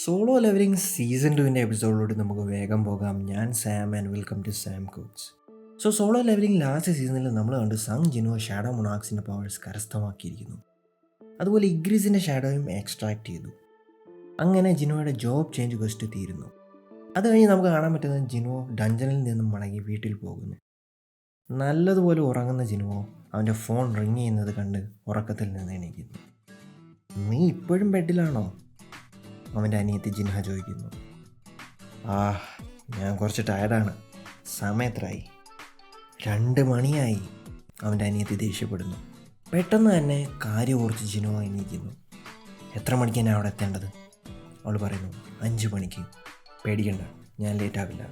Solo levelling season 2 എപ്പിസോഡിലൂടെ നമുക്ക് വേഗം പോകാം. ഞാൻ Sam and welcome to Sam cooks. Solo leveling last സീസണിൽ നമ്മൾ കണ്ടു സങ് ജിനോ ഷാഡോ മൊണാക്സിൻ്റെ പവേഴ്സ് കരസ്ഥമാക്കിയിരിക്കുന്നു. അതുപോലെ ഇഗ്രീസിൻ്റെ ഷാഡോയും എക്സ്ട്രാക്ട് ചെയ്തു. അങ്ങനെ ജിനോയുടെ ജോബ് ചേഞ്ച് ക്വസ്റ്റ് തീരുന്നു. അത് കഴിഞ്ഞ് നമുക്ക് കാണാൻ പറ്റുന്നത് ജിനോ ഡഞ്ചനിൽ നിന്നും മടങ്ങി വീട്ടിൽ പോകുന്നു. നല്ലതുപോലെ ഉറങ്ങുന്ന ജിനോ അവൻ്റെ ഫോൺ റിങ് ചെയ്യുന്നത് കണ്ട് ഉറക്കത്തിൽ നിന്ന് എണീക്കുന്നു. നീ ഇപ്പോഴും ബെഡിലാണോ? അവൻ്റെ അനിയത്തി ജിൻഹ ചോദിക്കുന്നു. ഞാൻ കുറച്ച് ടയർഡാണ്. സമയത്രായി 2 മണിയായി. അവൻ്റെ അനിയത്തി ദേഷ്യപ്പെടുന്നു. പെട്ടെന്ന് തന്നെ കാര്യം ഓർത്ത് ജിനോ എണീക്കുന്നു. എത്ര മണിക്ക് ഞാൻ അവിടെ എത്തേണ്ടത്? അവൾ പറയുന്നു 5 മണിക്ക്. പേടിക്കണ്ട, ഞാൻ ലേറ്റ് ആവില്ല.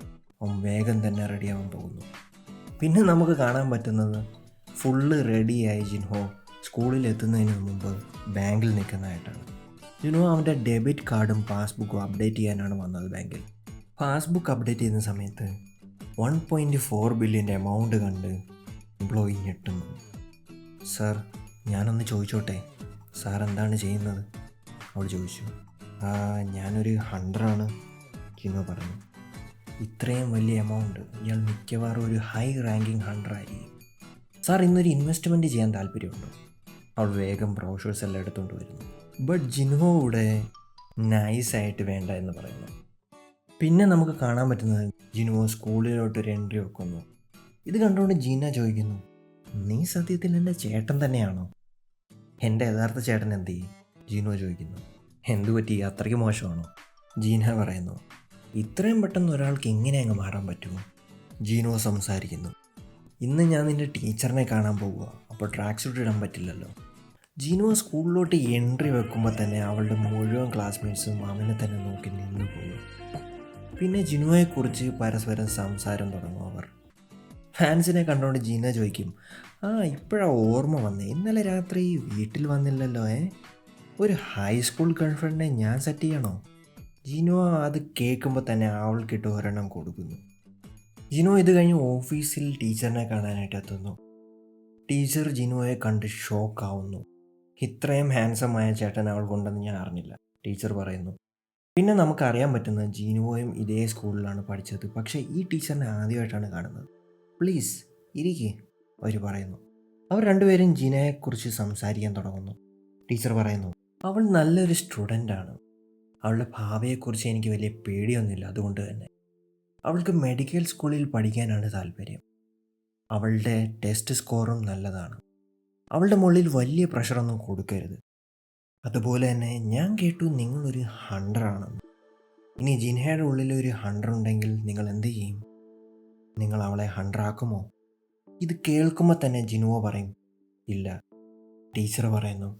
അവൻ വേഗം തന്നെ റെഡിയാവാൻ പോകുന്നു. പിന്നെ നമുക്ക് കാണാൻ പറ്റുന്നത് ഫുള്ള് റെഡിയായി ജിൻഹോ സ്കൂളിൽ എത്തുന്നതിന് മുമ്പ് ബാങ്കിൽ നിൽക്കുന്നതായിട്ടാണ്. ജിനോ അവൻ്റെ ഡെബിറ്റ് കാർഡും പാസ്ബുക്കും അപ്ഡേറ്റ് ചെയ്യാനാണ് വന്നത് ബാങ്കിൽ. പാസ്ബുക്ക് അപ്ഡേറ്റ് ചെയ്യുന്ന സമയത്ത് 1.4 ബില്യൻ്റെ എമൗണ്ട് കണ്ട് എംപ്ലോയി ഞെട്ടുന്നു. സാർ, ഞാനൊന്ന് ചോദിച്ചോട്ടെ, സാർ എന്താണ് ചെയ്യുന്നത്? അവൾ ചോദിച്ചു. ഞാനൊരു ഹണ്ടറാണ്, ജിനോ പറഞ്ഞു. ഇത്രയും വലിയ എമൗണ്ട്, ഇയാൾ മിക്കവാറും ഒരു ഹൈ റാങ്കിങ് ഹണ്ടറായി. സാർ, ഇന്നൊരു ഇൻവെസ്റ്റ്മെൻറ്റ് ചെയ്യാൻ താല്പര്യമുണ്ടോ? അവൾ വേഗം ബ്രോഷേഴ്സ് എല്ലാം എടുത്തുകൊണ്ട് വരുന്നു. ബട്ട് ജിൻഹോ ഇവിടെ നൈസായിട്ട് വേണ്ട എന്ന് പറയുന്നു. പിന്നെ നമുക്ക് കാണാൻ പറ്റുന്നത് ജിൻഹോ സ്കൂളിലോട്ടൊരു എൻട്രി വെക്കുന്നു. ഇത് കണ്ടുകൊണ്ട് ജീന ചോദിക്കുന്നു, നീ സത്യത്തിൽ എൻ്റെ ചേട്ടൻ തന്നെയാണോ? എൻ്റെ യഥാർത്ഥ ചേട്ടൻ എന്ത് ചെയ്യും? ജിനോ ചോദിക്കുന്നു. എന്തു പറ്റി, അത്രയ്ക്ക് മോശമാണോ? ജീന പറയുന്നു, ഇത്രയും പെട്ടെന്ന് ഒരാൾക്ക് എങ്ങനെ അങ്ങ് മാറാൻ പറ്റുമോ? ജീനോ സംസാരിക്കുന്നു. ഇന്ന് ഞാൻ നിൻ്റെ ടീച്ചറിനെ കാണാൻ പോവുക, അപ്പോൾ ട്രാക്ക് സൂട്ട് ഇടാൻ പറ്റില്ലല്ലോ. ജിനോ സ്കൂളിലോട്ട് എൻട്രി വെക്കുമ്പോൾ തന്നെ അവളുടെ മുഴുവൻ ക്ലാസ്മേറ്റ്സും അവനെ തന്നെ നോക്കി നിന്നു പോകും. പിന്നെ ജിനോയെക്കുറിച്ച് പരസ്പരം സംസാരം തുടങ്ങും അവർ. ഫാൻസിനെ കണ്ടുകൊണ്ട് ജീന ചോദിക്കും, ഇപ്പോഴാണ് ഓർമ്മ വന്നേ, ഇന്നലെ രാത്രി വീട്ടിൽ വന്നില്ലല്ലോ. ഒരു ഹൈസ്കൂൾ ഗേൾഫ്രണ്ടിനെ ഞാൻ സെറ്റ് ചെയ്യണോ? ജിനോ അത് കേൾക്കുമ്പോൾ തന്നെ അവൾക്കിട്ട് ഒരെണ്ണം കൊടുക്കുന്നു. ജിനോ ഇത് കഴിഞ്ഞ് ഓഫീസിൽ ടീച്ചറിനെ കാണാനായിട്ട് എത്തുന്നു. ടീച്ചർ ജിനോയെ കണ്ട് ഷോക്കാവുന്നു. ഇത്രയും ഹാൻസമായ ചേട്ടൻ അവൾക്കുണ്ടെന്ന് ഞാൻ അറിഞ്ഞില്ല, ടീച്ചർ പറയുന്നു. പിന്നെ നമുക്കറിയാൻ പറ്റുന്നത് ജിനുവോയും ഇതേ സ്കൂളിലാണ് പഠിച്ചത്. പക്ഷേ ഈ ടീച്ചറിനെ ആദ്യമായിട്ടാണ് കാണുന്നത്. പ്ലീസ് ഇരിക്കേ, അവർ പറയുന്നു. അവർ രണ്ടുപേരും ജിനയെക്കുറിച്ച് സംസാരിക്കാൻ തുടങ്ങുന്നു. ടീച്ചർ പറയുന്നു, അവൾ നല്ലൊരു സ്റ്റുഡൻ്റാണ്. അവളുടെ ഭാവിയെക്കുറിച്ച് എനിക്ക് വലിയ പേടിയൊന്നുമില്ല. അതുകൊണ്ട് തന്നെ അവൾക്ക് മെഡിക്കൽ സ്കൂളിൽ പഠിക്കാനാണ് താല്പര്യം. അവളുടെ ടെസ്റ്റ് സ്കോറും നല്ലതാണ്. അവളുടെ മുകളിൽ വലിയ പ്രഷറൊന്നും കൊടുക്കരുത്. അതുപോലെ തന്നെ ഞാൻ കേട്ടു നിങ്ങളൊരു ഹണ്ടറാണെന്ന്. ഇനി ജിൻഹയുടെ ഉള്ളിൽ ഒരു ഹണ്ടർ ഉണ്ടെങ്കിൽ നിങ്ങൾ എന്ത് ചെയ്യും? നിങ്ങൾ അവളെ ഹണ്ടറാക്കുമോ? ഇത് കേൾക്കുമ്പോൾ തന്നെ ജിനുവോ പറയും, ഇല്ല. ടീച്ചർ പറയുന്നു,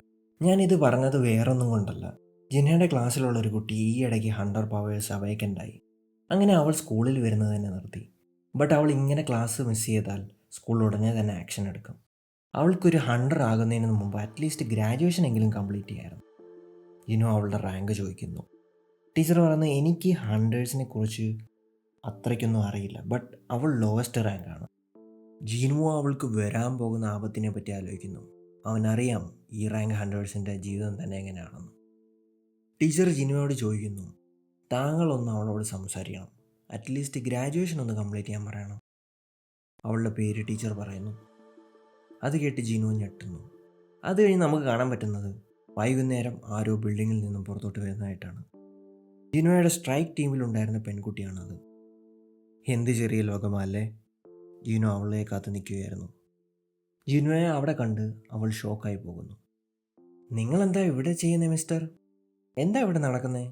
ഞാനിത് പറഞ്ഞത് വേറൊന്നും കൊണ്ടല്ല. ജിൻഹയുടെ ക്ലാസ്സിലുള്ളൊരു കുട്ടി ഈ ഇടയ്ക്ക് ഹണ്ടർ പവേഴ്സ് അവൈക്കൻ്റായി. അങ്ങനെ അവൾ സ്കൂളിൽ വരുന്നത് തന്നെ നിർത്തി. ബട്ട് അവൾ ഇങ്ങനെ ക്ലാസ് മിസ് ചെയ്താൽ സ്കൂൾ ഉടനെ തന്നെ ആക്ഷൻ എടുക്കും. അവൾക്കൊരു ഹണ്ടർ ആകുന്നതിന് മുമ്പ് അറ്റ്ലീസ്റ്റ് ഗ്രാജുവേഷൻ എങ്കിലും കംപ്ലീറ്റ് ചെയ്യായിരുന്നു. ജിനോ അവളുടെ റാങ്ക് ചോദിക്കുന്നു. ടീച്ചർ പറയുന്നത്, എനിക്ക് ഹണ്ടേഴ്സിനെ കുറിച്ച് അത്രയ്ക്കൊന്നും അറിയില്ല, ബട്ട് അവൾ ലോവസ്റ്റ് റാങ്കാണ്. ജിനോ അവൾക്ക് വരാൻ പോകുന്ന ആപത്തിനെ പറ്റി ആലോചിക്കുന്നു. അവനറിയാം ഈ റാങ്ക് ഹണ്ടേഴ്സിൻ്റെ ജീവിതം തന്നെ എങ്ങനെയാണെന്ന്. ടീച്ചർ ജിനുവോട് ചോദിക്കുന്നു, താങ്കളൊന്ന് അവളോട് സംസാരിക്കണം, അറ്റ്ലീസ്റ്റ് ഗ്രാജുവേഷൻ ഒന്ന് കംപ്ലീറ്റ് ചെയ്യാൻ പറയണം. അവളുടെ പേര് ടീച്ചർ പറയുന്നു. അത് കേട്ട് ജിനു ഞെട്ടുന്നു. അത് കഴിഞ്ഞ് നമുക്ക് കാണാൻ പറ്റുന്നത് വൈകുന്നേരം ആരോ ബിൽഡിങ്ങിൽ നിന്നും പുറത്തോട്ട് വരുന്നതായിട്ടാണ്. ജിനോയുടെ സ്ട്രൈക്ക് ടീമിലുണ്ടായിരുന്ന പെൺകുട്ടിയാണത്. എന്ത് ചെറിയ ലോകമല്ലേ? ജിനോ അവളെ കാത്ത് നിൽക്കുകയായിരുന്നു. ജിനോയെ അവിടെ കണ്ട് അവൾ ഷോക്കായി പോകുന്നു. നിങ്ങളെന്താ ഇവിടെ ചെയ്യുന്നത് മിസ്റ്റർ? എന്താ ഇവിടെ നടക്കുന്നത്?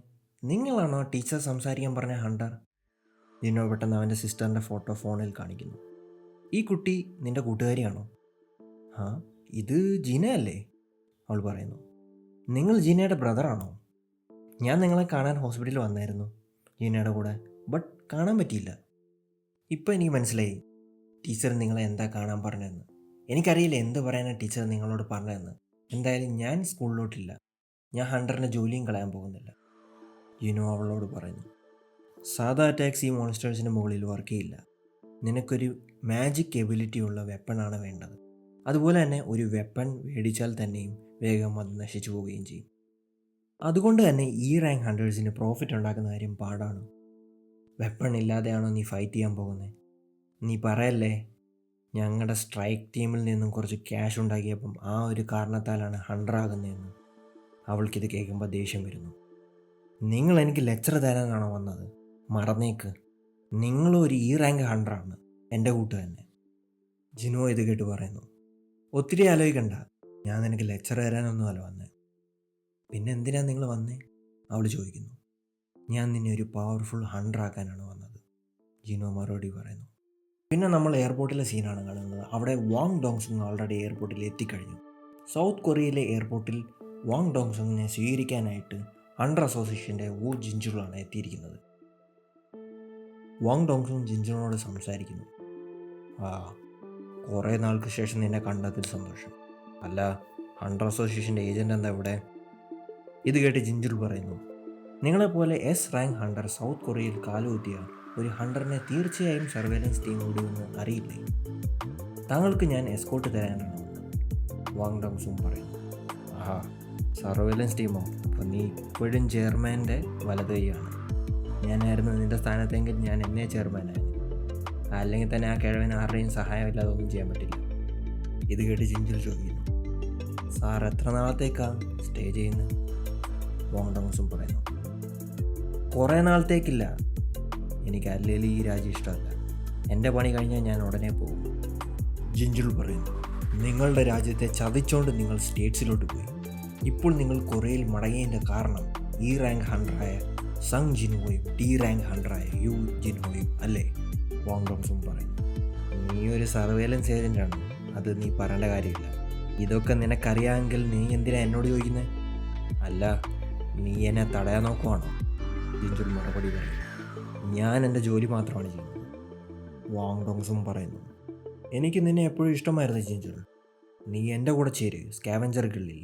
നിങ്ങളാണോ ടീച്ചർ സംസാരിക്കാൻ പറഞ്ഞ ഹണ്ടർ? ജിനോ പെട്ടെന്ന് അവൻ്റെ സിസ്റ്ററിൻ്റെ ഫോട്ടോ ഫോണിൽ കാണിക്കുന്നു. ഈ കുട്ടി നിൻ്റെ കൂട്ടുകാരിയാണോ? ഇത് ജീന അല്ലേ? അവൾ പറയുന്നു. നിങ്ങൾ ജീനയുടെ ബ്രദറാണോ? ഞാൻ നിങ്ങളെ കാണാൻ ഹോസ്പിറ്റലിൽ വന്നായിരുന്നു ജീനയുടെ കൂടെ, ബട്ട് കാണാൻ പറ്റിയില്ല. ഇപ്പോൾ എനിക്ക് മനസ്സിലായി ടീച്ചർ നിങ്ങളെ എന്താ കാണാൻ പറഞ്ഞതെന്ന്. എനിക്കറിയില്ല എന്ത് പറയാനാണ് ടീച്ചർ നിങ്ങളോട് പറഞ്ഞതെന്ന്. എന്തായാലും ഞാൻ സ്കൂളിലോട്ടില്ല. ഞാൻ ഹണ്ടറിൻ്റെ ജോലിയും കളയാൻ പോകുന്നില്ല, ജിനോ അവളോട് പറയുന്നു. സാധാ അറ്റാക്സ് ഈ മോൺസ്റ്റേഴ്സിൻ്റെ മുകളിൽ വർക്ക് ചെയ്യില്ല. നിനക്കൊരു മാജിക് എബിലിറ്റി ഉള്ള വെപ്പണാണ് വേണ്ടത്. അതുപോലെ തന്നെ ഒരു വെപ്പൺ മേടിച്ചാൽ തന്നെയും വേഗം അത് നശിച്ചു പോവുകയും ചെയ്യും. അതുകൊണ്ട് തന്നെ ഈ റാങ്ക് ഹണ്ടേഴ്സിന് പ്രോഫിറ്റ് ഉണ്ടാക്കുന്ന കാര്യം പാടാണ്. വെപ്പൺ ഇല്ലാതെയാണോ നീ ഫൈറ്റ് ചെയ്യാൻ പോകുന്നത്? നീ പറയല്ലേ ഞങ്ങളുടെ സ്ട്രൈക്ക് ടീമിൽ നിന്നും കുറച്ച് ക്യാഷ് ഉണ്ടാക്കിയപ്പം ആ ഒരു കാരണത്താലാണ് ഹണ്ടറാകുന്നതെന്ന്. അവൾക്കിത് കേൾക്കുമ്പോൾ ദേഷ്യം വരുന്നു. നിങ്ങൾ എനിക്ക് ലെക്ചർ തരാനാണോ വന്നത്? മറന്നേക്ക്, നിങ്ങളൊരു ഈ റാങ്ക് ഹണ്ടറാണ്, എൻ്റെ കൂട്ട് തന്നെ. ജിനോ ഇത് കേട്ട് പറയുന്നു, ഒത്തിരി ആലോചിക്കണ്ട, ഞാൻ നിനക്ക് ലെക്ചർ തരാനൊന്നുമല്ല വന്നേ. പിന്നെ എന്തിനാ നിങ്ങൾ വന്നേ? അവൾ ചോദിക്കുന്നു. ഞാൻ നിന്നെ ഒരു പവർഫുൾ ഹണ്ടറാക്കാനാണ് വന്നത്, ജിനോ മറുപടി പറയുന്നു. പിന്നെ നമ്മൾ എയർപോർട്ടിലെ സീനാണ് കാണുന്നത്. അവിടെ വാങ് ഡോങ്സുങ് ഓൾറെഡി എയർപോർട്ടിൽ എത്തിക്കഴിഞ്ഞു. സൗത്ത് കൊറിയയിലെ എയർപോർട്ടിൽ വാങ് ഡോങ്സുങ്ങിനെ സ്വീകരിക്കാനായിട്ട് ഹണ്ടർ അസോസിയേഷൻ്റെ വു ജിൻജുളാണ് എത്തിയിരിക്കുന്നത്. വാങ് ഡോങ്സുങ് ജിൻജുളിനോട് സംസാരിക്കുന്നു. ആ, കുറേ നാൾക്ക് ശേഷം നിന്നെ കണ്ടതിൽ സന്തോഷം. അല്ല, ഹണ്ടർ അസോസിയേഷൻ്റെ ഏജൻ്റ് എന്താ ഇവിടെ? ഇത് കേട്ട് ജിൻജുൾ പറയുന്നു, നിങ്ങളെപ്പോലെ എസ് റാങ്ക് ഹണ്ടർ സൗത്ത് കൊറിയയിൽ കാലുകുത്തിയ ഒരു ഹണ്ടറിനെ തീർച്ചയായും സർവേലൻസ് ടീം വിടുമെന്ന് അറിയില്ലേ? താങ്കൾക്ക് ഞാൻ എസ്കോട്ട് തരാനാണ് വന്നത്, വാങ് ഡോങ്സുങ് പറയുന്നു. ആഹാ, സർവേലൻസ് ടീമോ? അപ്പോൾ നീ ഇപ്പോഴും ചെയർമാൻ്റെ വലത് കൈയാണ്. ഞാനായിരുന്നു നിൻ്റെ സ്ഥാനത്തെങ്കിൽ ഞാൻ എന്നേ ചെയർമാനായിരുന്നു. അല്ലെങ്കിൽ തന്നെ ആ കിഴവൻ ആരുടെയും സഹായമില്ലാതെ ഒന്നും ചെയ്യാൻ പറ്റില്ല. ഇത് കേട്ട് ജിൻജുൾ ചോദിക്കുന്നു, സാർ എത്ര നാളത്തേക്കാണ് സ്റ്റേ ചെയ്യുന്നത്? വാങ് ഡോങ്സുങ് പറയുന്നു, കുറേ നാളത്തേക്കില്ല, എനിക്ക് അല്ലേലും ഈ രാജ്യം ഇഷ്ടമല്ല. എൻ്റെ പണി കഴിഞ്ഞാൽ ഞാൻ ഉടനെ പോകും. ജിൻജുൾ പറയുന്നു, നിങ്ങളുടെ രാജ്യത്തെ ചതിച്ചുകൊണ്ട് നിങ്ങൾ സ്റ്റേറ്റ്സിലോട്ട് പോയി. ഇപ്പോൾ നിങ്ങൾ കൊറിയയിൽ മടങ്ങിയതിൻ്റെ കാരണം ഈ റാങ്ക് ഹണ്ടറായ സങ് ജിൻഹോയും ഡി റാങ്ക് ഹണ്ടറായ യു ജിൻഹോയും അല്ലേ? വാങ് ഡോങ്സുങ് പറയുന്നു, നീ ഒരു സർവേലൻസ് ഏജൻ്റാണ്, അത് നീ പറയേണ്ട കാര്യമില്ല. ഇതൊക്കെ നിനക്കറിയാമെങ്കിൽ നീ എന്തിനാ എന്നോട് ചോദിക്കുന്നത്? അല്ല, നീ എന്നെ തടയാൻ നോക്കുവാണോ? ജിൻജുൾ മറുപടി പറയുന്നു, ഞാൻ എൻ്റെ ജോലി മാത്രമാണ് ചെയ്യുന്നത്. വാങ് ഡോങ്സുങ് പറയുന്നു, എനിക്ക് നിന്നെ എപ്പോഴും ഇഷ്ടമായിരുന്നു ജിൻജുൾ. നീ എൻ്റെ കൂടെ ചേര് സ്കാവഞ്ചർ ഗിൽഡിൽ.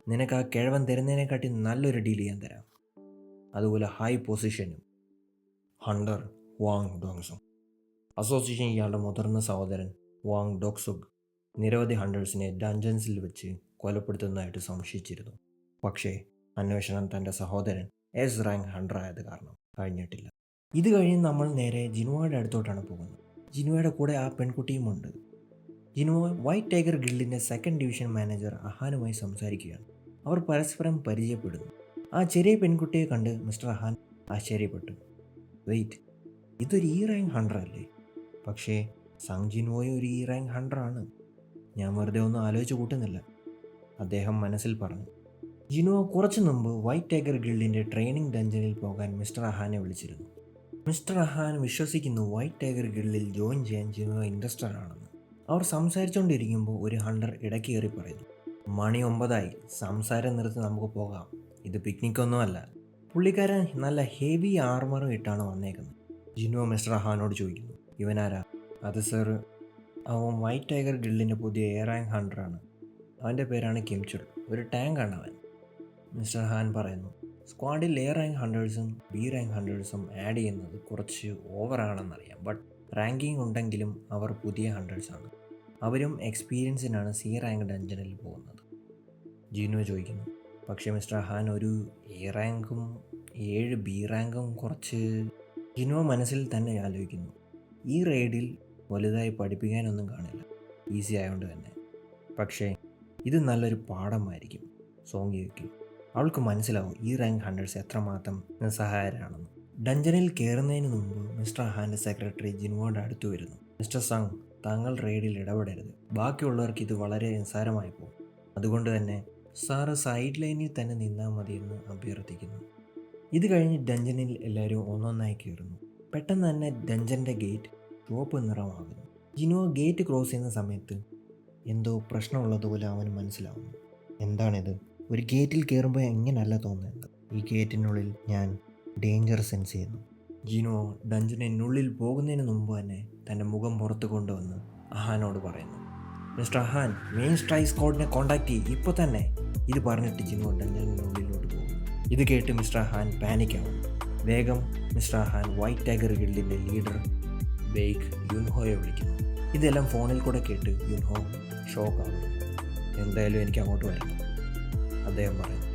നിനക്ക് ആ കിഴവൻ തരുന്നതിനെക്കാട്ടി നല്ലൊരു ഡീൽ ചെയ്യാൻ തരാം, അതുപോലെ ഹൈ പൊസിഷനും. ഹണ്ടർ വാങ് ഡോങ്സുങ് അസോസിയേഷൻ ഇയാളുടെ മുതിർന്ന സഹോദരൻ വാങ് ഡോക്സുഗ് നിരവധി ഹണ്ടേഴ്സിനെ ഡഞ്ചൻസിൽ വെച്ച് കൊലപ്പെടുത്തുന്നതായിട്ട് സംശയിച്ചിരുന്നു. പക്ഷേ അന്വേഷണം തൻ്റെ സഹോദരൻ എസ് റാങ്ക് ഹണ്ടറായത് കാരണം കഴിഞ്ഞിട്ടില്ല. ഇത് കഴിഞ്ഞ് നമ്മൾ നേരെ ജിനുവയുടെ അടുത്തോട്ടാണ് പോകുന്നത്. ജിനുവയുടെ കൂടെ ആ പെൺകുട്ടിയുമുണ്ട്. ജിനുവ വൈറ്റ് ടൈഗർ ഗിൽഡിൻ്റെ സെക്കൻഡ് ഡിവിഷൻ മാനേജർ അഹാനുമായി സംസാരിക്കുകയാണ്. അവർ പരസ്പരം പരിചയപ്പെടുന്നു. ആ ചെറിയ പെൺകുട്ടിയെ കണ്ട് മിസ്റ്റർ അഹാൻ ആശ്ചര്യപ്പെട്ടു. വെയിറ്റ്, ഇതൊരു ഈ റാങ്ക് ഹണ്ടർ അല്ലേ? പക്ഷേ സങ് ജിൻഹോയും ഒരു ഈ റാങ്ക് ഹണ്ടറാണ്. ഞാൻ വെറുതെ ഒന്നും ആലോചിച്ച് കൂട്ടുന്നില്ല, അദ്ദേഹം മനസ്സിൽ പറഞ്ഞു. ജിനുവ കുറച്ചു മുമ്പ് വൈറ്റ് ടൈഗർ ഗിൽഡിൻ്റെ ട്രെയിനിങ് ഡഞ്ചനിൽ പോകാൻ മിസ്റ്റർ അഹാനെ വിളിച്ചിരുന്നു. മിസ്റ്റർ അഹാൻ വിശ്വസിക്കുന്നു വൈറ്റ് ടൈഗർ ഗിൽഡിൽ ജോയിൻ ചെയ്യാൻ ജിനുവ ഇൻട്രസ്റ്റഡ് ആണെന്ന്. അവർ സംസാരിച്ചുകൊണ്ടിരിക്കുമ്പോൾ ഒരു ഹണ്ടർ ഇടയ്ക്ക് കയറി പറയുന്നു, മണി 9 സംസാരം നിർത്തി നമുക്ക് പോകാം, ഇത് പിക്നിക്കൊന്നുമല്ല. പുള്ളിക്കാരൻ നല്ല ഹെവി ആർമറും ഇട്ടാണ് വന്നേക്കുന്നത്. ജിനുവ മിസ്റ്റർ അഹാനോട് ചോദിക്കുന്നു, ഇവനാരാ? അത് സർ, അവൻ വൈറ്റ് ടൈഗർ ഗിൽഡിൻ്റെ പുതിയ എയർ റാങ്ക് ഹണ്ടറാണ്. അവൻ്റെ പേരാണ് കിംചുൾ, ഒരു ടാങ്കാണ് അവൻ. മിസ്റ്റർ ഹാൻ പറയുന്നു, സ്ക്വാഡിൽ എയർ റാങ്ക് ഹണ്ടേഴ്സും ബി റാങ്ക് ഹണ്ടേഴ്സും ആഡ് ചെയ്യുന്നത് കുറച്ച് ഓവറാണെന്നറിയാം, ബട്ട് റാങ്കിങ് ഉണ്ടെങ്കിലും അവർ പുതിയ ഹണ്ടേഴ്സാണ്. അവരും എക്സ്പീരിയൻസിനാണ് സി റാങ്ക് ഡഞ്ചനിൽ പോകുന്നത്. ജിനു ചോദിക്കുന്നു, പക്ഷേ മിസ്റ്റർ ഹാൻ ഒരു എ റാങ്കും 7 ബി റാങ്കും കുറച്ച്. ജിനു മനസ്സിൽ തന്നെ ആലോചിക്കുന്നു, ഈ റെയ്ഡിൽ വലുതായി പഠിപ്പിക്കാനൊന്നും കാണില്ല, ഈസി ആയതുകൊണ്ട് തന്നെ. പക്ഷേ ഇത് നല്ലൊരു പാഠമായിരിക്കും സോങ്യയ്ക്ക്. അവൾക്ക് മനസ്സിലാവും ഈ റാങ്ക് ഹണ്ടേഴ്സ് എത്രമാത്രം നിസ്സഹായരാണെന്ന്. ഡഞ്ചനിൽ കയറുന്നതിന് മുമ്പ് മിസ്റ്റർ ഹാൻ്റെ സെക്രട്ടറി ജിനുവോയുടെ അടുത്ത് വരുന്നു. മിസ്റ്റർ സങ്, താങ്കൾ റെയ്ഡിൽ ഇടപെടരുത്, ബാക്കിയുള്ളവർക്ക് ഇത് വളരെ നിസ്സാരമായി പോകും. അതുകൊണ്ട് തന്നെ സാറ് സൈഡ് ലൈനിൽ തന്നെ നിന്നാൽ മതിയെന്ന് അഭ്യർത്ഥിക്കുന്നു. ഇത് കഴിഞ്ഞ് ഡഞ്ചനിൽ എല്ലാവരും ഒന്നൊന്നായി കയറുന്നു. പെട്ടെന്ന് തന്നെ ഡഞ്ചൻ്റെ ഗേറ്റ് ചുവപ്പ് നിറമാകുന്നു. ജിനുവോ ഗേറ്റ് ക്രോസ് ചെയ്യുന്ന സമയത്ത് എന്തോ പ്രശ്നമുള്ളതുപോലെ അവന് മനസ്സിലാവുന്നു. എന്താണിത്? ഒരു ഗേറ്റിൽ കയറുമ്പോൾ എങ്ങനെയല്ല തോന്നുന്നത്? ഈ ഗേറ്റിനുള്ളിൽ ഞാൻ ഡേഞ്ചർ സെൻസ് ചെയ്യുന്നു. ജിനുവോ ഡഞ്ചനിനുള്ളിൽ പോകുന്നതിന് മുമ്പ് തന്നെ തൻ്റെ മുഖം പുറത്ത് കൊണ്ടുവന്ന് അഹാനോട് പറയുന്നു, mister Ahaan, main strike സ്ക്വാഡിനെ contact ചെയ്യും ഇപ്പോൾ തന്നെ. ഇത് പറഞ്ഞിട്ട് ജിനുവോ ഡഞ്ചനിനുള്ളിലോട്ട് പോകുന്നു. ഇത് കേട്ട് മിസ്റ്റർ അഹാൻ പാനിക്കാവും. വേഗം mister Ahaan white tiger ഗിൽഡിൻ്റെ leader bake യുൻഹോയെ വിളിക്കുന്നു. ഇതെല്ലാം ഫോണിൽ കൂടെ കേട്ട് യുൻഹോ ഷോക്കാവുന്നു. എന്തായാലും എനിക്ക് അങ്ങോട്ട് വരണം, അദ്ദേഹം പറയുന്നു.